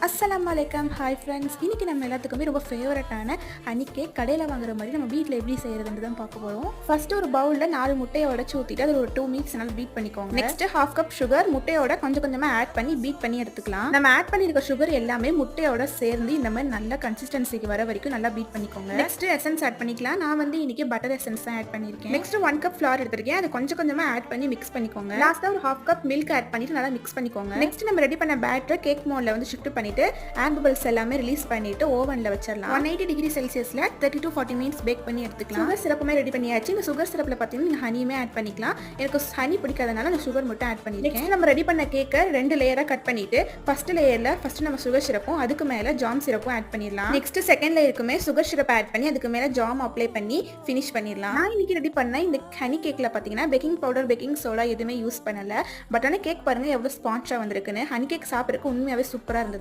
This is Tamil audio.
அஸ்ஸலாமு அலைக்கும். ஹாய் ஃப்ரெண்ட்ஸ், இன்றைக்கி நம்ம எல்லாத்துக்குமே ரொம்ப ஃபேவரட்டான ஹனி கேக் கடையில் வாங்குற மாதிரி நம்ம வீட்டில் எப்படி செய்கிறதுன்னு தான் பார்க்க போகிறோம். ஃபஸ்ட்டு ஒரு பவுலில் 4 முட்டையை உடச்சி ஊற்றிட்டு அதில் ஒரு 2 மினிட்ஸ் நல்லா பீட் பண்ணிக்கோங்க. நெக்ஸ்ட்டு 1/2 கப் சுகர் முட்டையோட கொஞ்சம் கொஞ்சமாக ஆட் பண்ணி பீட் பண்ணி எடுத்துக்கலாம். நம்ம ஆட் பண்ணியிருக்க சுகர் எல்லாமே முட்டையோட சேர்ந்து இந்த மாதிரி நல்ல கன்சிஸ்டன்சிக்கு வர வரைக்கும் நல்லா பீட் பண்ணிக்கோங்க. நெக்ஸ்ட்டு எசன்ஸ் ஆட் பண்ணிக்கலாம். நான் வந்து இன்றைக்கி பட்டர் எசன்ஸ் தான் ஆட் பண்ணியிருக்கேன். நெக்ஸ்ட்டு 1 கப் ஃப்ளார் எடுத்திருக்கேன். அது கொஞ்சம் கொஞ்சமாக ஆட் பண்ணி மிக்ஸ் பண்ணிக்கோங்க. லாஸ்ட்டாக ஒரு 1/2 கப் மில்க் ஆட் பண்ணிட்டு நல்லா மிக்ஸ் பண்ணிக்கோங்க. நெக்ஸ்ட் நம்ம ரெடி பண்ண பேட்டரை கேக் மோடில் வந்து ஷிஃப்ட் பண்ணிட்டு ஏர் பபிள்ஸ் எல்லாமே ரிலீஸ் பண்ணிட்டு ஓவன்ல வச்சிடலாம். 180 டிகிரி செல்சியஸ்ல 30 to 40 மினிட்ஸ் பேக் பண்ணி எடுத்துக்கலாம். சுகர் சிரப்புமே ரெடி பண்ணியாச்சு. இந்த சுகர் சிரப்ல பார்த்தீங்கன்னா நீங்க ஹனியுமே ஆட் பண்ணிக்கலாம். எனக்கு ஹனி பிடிக்காதனால நான் சுகர் மட்டும் ஆட் பண்ணிருக்கேன். நெக்ஸ்ட் நம்ம ரெடி பண்ண கேக்கை 2 லேயரா கட் பண்ணிட்டு ஃபர்ஸ்ட் லேயர்ல ஃபர்ஸ்ட் நம்ம சுகர் சிரப்பும் அதுக்கு மேல ஜாம் சிரப்பும் ஆட் பண்ணிடலாம். நெக்ஸ்ட் செகண்ட் லேயருக்குமே சுகர் சிரப் ஆட் பண்ணி அதுக்கு மேல ஜாம் அப்ளை பண்ணி ஃபினிஷ் பண்ணிடலாம். நான் இன்னைக்கு ரெடி பண்ண இந்த ஹனி கேக்ல பார்த்தீங்கன்னா பேக்கிங் பவுடர் பேக்கிங் சோடா எதுவுமே யூஸ் பண்ணல. பட் ஆனால் கேக் பாருங்க எவ்வளவு ஸ்பான்ஜா வந்திருக்குன்னு. ஹனி கேக் சாப்பிட்றதுக்கு உண்மையாவே சூப்பரா இருந்தது.